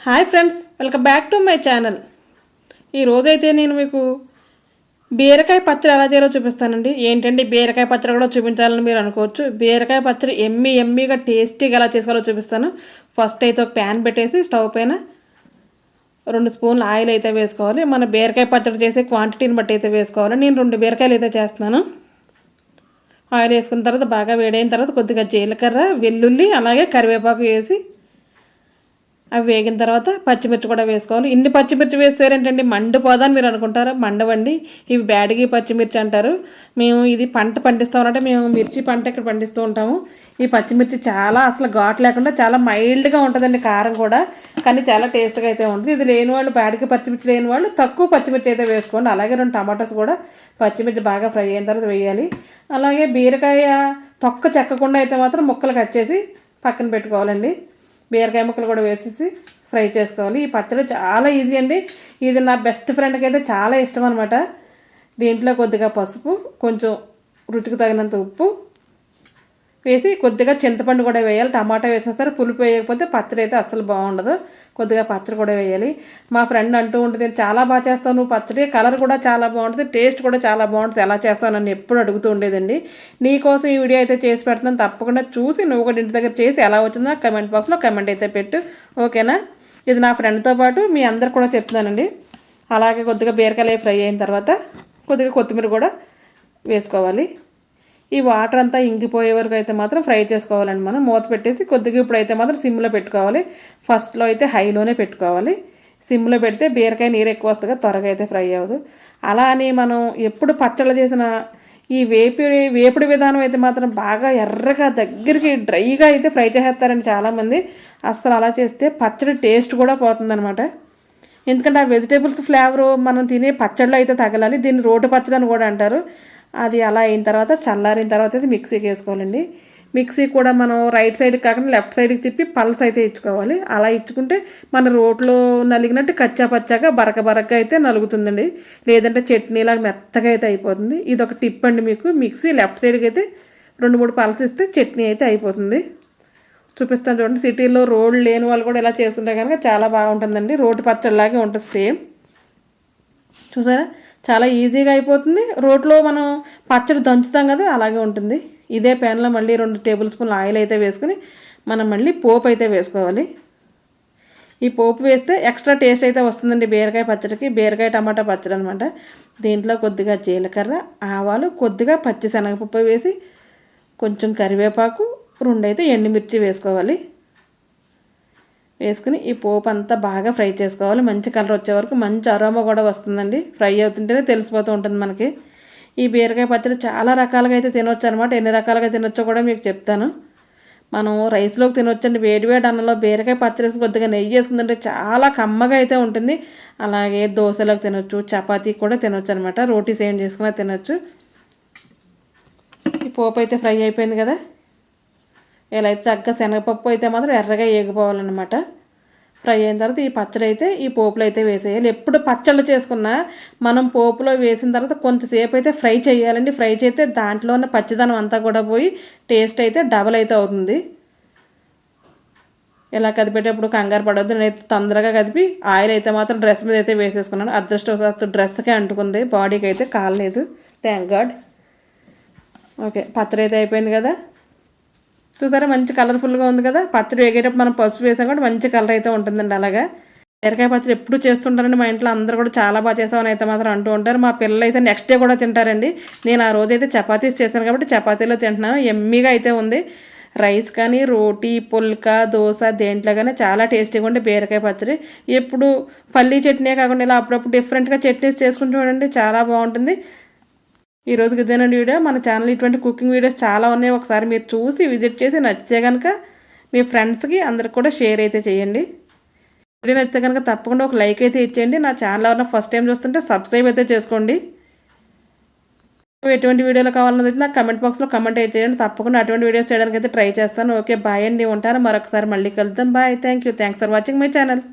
Hi friends, welcome back to my channel. ఈరోజైతే నేను మీకు బీరకాయ పచ్చడి ఎలా చేయాలో చూపిస్తానండి. ఏంటండి బీరకాయ పచ్చడి కూడా చూపించాలని మీరు అనుకోవచ్చు. బీరకాయ పచ్చడి ఎమ్మీగా టేస్టీగా ఎలా చేసుకోవాలో చూపిస్తాను. ఫస్ట్ అయితే ఒక ప్యాన్ పెట్టేసి స్టవ్ పైన 2 స్పూన్లు ఆయిల్ అయితే వేసుకోవాలి. మన బీరకాయ పచ్చడి చేసే క్వాంటిటీని బట్టి అయితే వేసుకోవాలి. నేను 2 బీరకాయలు అయితే చేస్తున్నాను. ఆయిల్ వేసుకున్న తర్వాత బాగా వేడైన తర్వాత కొద్దిగా జీలకర్ర, వెల్లుల్లి అలాగే కరివేపాకు వేసి అవి వేగిన తర్వాత పచ్చిమిర్చి కూడా వేసుకోవాలి. ఇన్ని పచ్చిమిర్చి వేస్తారేంటండి మండిపోదని మీరు అనుకుంటారా? మండవండి. ఇవి బ్యాడిగి పచ్చిమిర్చి అంటారు. మేము ఇది పంట పండిస్తామంటే మేము మిర్చి పంట ఇక్కడ పండిస్తూ ఉంటాము. ఈ పచ్చిమిర్చి చాలా అసలు ఘాటు లేకుండా చాలా మైల్డ్గా ఉంటుందండి, కారం కూడా, కానీ చాలా టేస్ట్గా అయితే ఉంటుంది. ఇది లేని వాళ్ళు, బ్యాడిగి పచ్చిమిర్చి లేని వాళ్ళు తక్కువ పచ్చిమిర్చి అయితే వేసుకోండి. అలాగే 2 టమాటోస్ కూడా పచ్చిమిర్చి బాగా ఫ్రై అయిన తర్వాత వేయాలి. అలాగే బీరకాయ తొక్క చెక్కకుండా అయితే మాత్రం ముక్కలు కట్ చేసి పక్కన పెట్టుకోవాలండి. బీరకాయ ముక్కలు కూడా వేసేసి ఫ్రై చేసుకోవాలి. ఈ పచ్చడి చాలా ఈజీ అండి. ఇది నా బెస్ట్ ఫ్రెండ్కి అయితే చాలా ఇష్టం అనమాట. దీంట్లో కొద్దిగా పసుపు, కొంచెం రుచికి తగినంత ఉప్పు వేసి కొద్దిగా చింతపండు కూడా వేయాలి. టమాటా వేసేస్తారు. పులుపు వేయకపోతే పచ్చడి అయితే అస్సలు బాగుండదు. కొద్దిగా పచ్చడి కూడా వేయాలి. మా ఫ్రెండ్ అంటూ ఉంటుంది, చాలా బాగా చేస్తావు నువ్వు పచ్చడి, కలర్ కూడా చాలా బాగుంటుంది, టేస్ట్ కూడా చాలా బాగుంటుంది, ఎలా చేస్తావు నన్ను ఎప్పుడు అడుగుతూ ఉండేదండి. నీకోసం ఈ వీడియో అయితే చేసి పెడుతున్నాను. తప్పకుండా చూసి నువ్వు కూడా ఇంటి దగ్గర చేసి ఎలా వచ్చిందో కమెంట్ బాక్స్లో కమెంట్ అయితే పెట్టు, ఓకేనా? ఇది నా ఫ్రెండ్తో పాటు మీ అందరు కూడా చెప్తున్నానండి. అలాగే కొద్దిగా బీరకాయలు ఫ్రై అయిన తర్వాత కొద్దిగా కొత్తిమీర కూడా వేసుకోవాలి. ఈ వాటర్ అంతా ఇంకిపోయే వరకు అయితే మాత్రం ఫ్రై చేసుకోవాలండి. మనం మూత పెట్టేసి కొద్దిగా ఇప్పుడైతే మాత్రం సిమ్లో పెట్టుకోవాలి. ఫస్ట్లో అయితే హైలోనే పెట్టుకోవాలి. సిమ్లో పెడితే బీరకాయ నీరు ఎక్కువ వస్తుంది, త్వరగా అయితే ఫ్రై అవ్వదు. అలా అని మనం ఎప్పుడు పచ్చళ్ళు చేసిన ఈ వేపుడు విధానం అయితే మాత్రం బాగా ఎర్రగా దగ్గరికి డ్రైగా అయితే ఫ్రై చేసేస్తారండి చాలామంది. అసలు అలా చేస్తే పచ్చడి టేస్ట్ కూడా పోతుందన్నమాట. ఎందుకంటే ఆ వెజిటేబుల్స్ ఫ్లేవరు మనం తినే పచ్చడిలో అయితే తగలాలి. దీన్ని రోటి పచ్చడి అని కూడా అంటారు. అది అలా అయిన తర్వాత చల్లారిన తర్వాత అయితే మిక్సీకి వేసుకోవాలండి. మిక్సీ కూడా మనం రైట్ సైడ్కి కాకుండా లెఫ్ట్ సైడ్కి తిప్పి పల్స్ అయితే ఇచ్చుకోవాలి. అలా ఇచ్చుకుంటే మన రోట్లో నలిగినట్టు కచ్చా పచ్చాగా బరకగా అయితే నలుగుతుందండి. లేదంటే చట్నీలాగా మెత్తగా అయితే అయిపోతుంది. ఇది ఒక టిప్ అండి మీకు. మిక్సీ లెఫ్ట్ సైడ్కి అయితే 2-3 పల్స్ ఇస్తే చట్నీ అయితే అయిపోతుంది. చూపిస్తాను చూడండి. సిటీలో రోడ్లు లేని వాళ్ళు కూడా ఇలా చేస్తుంటే కనుక చాలా బాగుంటుందండి. రోటి పచ్చడిలాగే ఉంటుంది సేమ్. చూసారా, చాలా ఈజీగా అయిపోతుంది. రోట్లో మనం పచ్చడి దంచుతాం కదా, అలాగే ఉంటుంది. ఇదే ప్యాన్లో మళ్ళీ 2 టేబుల్ స్పూన్లు ఆయిల్ అయితే వేసుకుని మనం మళ్ళీ పోపు అయితే వేసుకోవాలి. ఈ పోపు వేస్తే ఎక్స్ట్రా టేస్ట్ అయితే వస్తుందండి బీరకాయ పచ్చడికి. బీరకాయ టమాటా పచ్చడి అనమాట. దీంట్లో కొద్దిగా జీలకర్ర, ఆవాలు, కొద్దిగా పచ్చి శనగపప్పు వేసి కొంచెం కరివేపాకు, 2 అయితే ఎండుమిర్చి వేసుకోవాలి. వేసుకుని ఈ పోపు అంతా బాగా ఫ్రై చేసుకోవాలి. మంచి కలర్ వచ్చే వరకు, మంచి అరోమా కూడా వస్తుందండి. ఫ్రై అవుతుంటేనే తెలిసిపోతూ ఉంటుంది మనకి. ఈ బీరకాయ పచ్చడి చాలా రకాలుగా అయితే తినొచ్చు అనమాట. ఎన్ని రకాలుగా తినొచ్చో కూడా మీకు చెప్తాను. మనం రైస్లోకి తినొచ్చండి. వేడివేడి అన్నంలో బీరకాయ పచ్చడి వేసుకుని కొద్దిగా నెయ్యి వేసుకుందంటే చాలా కమ్మగా అయితే ఉంటుంది. అలాగే దోశలోకి తినొచ్చు, చపాతీ కూడా తినొచ్చు అనమాట. రోటీస్ ఏం చేసుకున్నా తినొచ్చు. ఈ పోపు అయితే ఫ్రై అయిపోయింది కదా. ఇలా అయితే చక్కగా శనగపప్పు అయితే మాత్రం ఎర్రగా ఏగిపోవాలన్నమాట. ఫ్రై అయిన తర్వాత ఈ పచ్చడి అయితే ఈ పోపులో అయితే వేసేయాలి. ఎప్పుడు పచ్చళ్ళు చేసుకున్నా మనం పోపులో వేసిన తర్వాత కొంచెంసేపు అయితే ఫ్రై చేయాలండి. ఫ్రై చేస్తే దాంట్లో ఉన్న పచ్చిదనం అంతా కూడా పోయి టేస్ట్ అయితే డబల్ అయితే అవుతుంది. ఇలా కదిపేటప్పుడు కంగారు పడవద్దు. నేనైతే తొందరగా కదిపి ఆయిల్ అయితే మాత్రం డ్రెస్ మీద అయితే వేసేసుకున్నాను. అదృష్టవశాత్తు డ్రెస్కే అంటుకుంది, బాడీకి అయితే కాలేదు, థ్యాంక్ గాడ్. ఓకే, పచ్చడి అయితే అయిపోయింది కదా. చూసారా, మంచి కలర్ఫుల్గా ఉంది కదా. పచ్చడి వేగేటప్పుడు మనం పసుపు వేసాం కూడా మంచి కలర్ అయితే ఉంటుందండి. అలాగా బీరకాయ పచ్చడి ఎప్పుడు చేస్తుంటారండి. మా ఇంట్లో అందరూ కూడా చాలా బాగా చేసామని అయితే మాత్రం అంటూ ఉంటారు. మా పిల్లలు అయితే నెక్స్ట్ డే కూడా తింటారండి. నేను ఆ రోజు అయితే చపాతీస్ చేశాను కాబట్టి చపాతీలో తింటున్నాను. ఎమ్మీగా అయితే ఉంది. రైస్ కానీ, రోటీ, పుల్కా, దోశ దేంట్లో కానీ చాలా టేస్టీగా ఉండే బీరకాయ పచ్చడి. ఎప్పుడు పల్లీ చట్నీ కాకుండా ఇలా అప్పుడప్పుడు డిఫరెంట్గా చట్నీస్ చేసుకుని చూడండి, చాలా బాగుంటుంది. ఈ రోజుకి ఇదేనండి వీడియో. మన ఛానల్ ఇటువంటి కుకింగ్ వీడియోస్ చాలా ఉన్నాయి. ఒకసారి మీరు చూసి విజిట్ చేసి నచ్చితే కనుక మీ ఫ్రెండ్స్కి అందరికి కూడా షేర్ అయితే చేయండి. వీడియో నచ్చితే కనుక తప్పకుండా ఒక లైక్ అయితే ఇచ్చేయండి. నా ఛానల్ ఎవరైనా ఫస్ట్ టైం చూస్తుంటే సబ్స్క్రైబ్ అయితే చేసుకోండి. ఎటువంటి వీడియోలు కావాలన్నది అయితే నాకు కమెంట్ బాక్స్లో కమెంట్ అయితే చేయండి. తప్పకుండా అటువంటి వీడియోస్ చేయడానికి అయితే ట్రై చేస్తాను. ఓకే, బాయ్ అండి, ఉంటాను. మరొకసారి మళ్ళీ కలుద్దాం. Bye, thank you, thanks for watching my channel.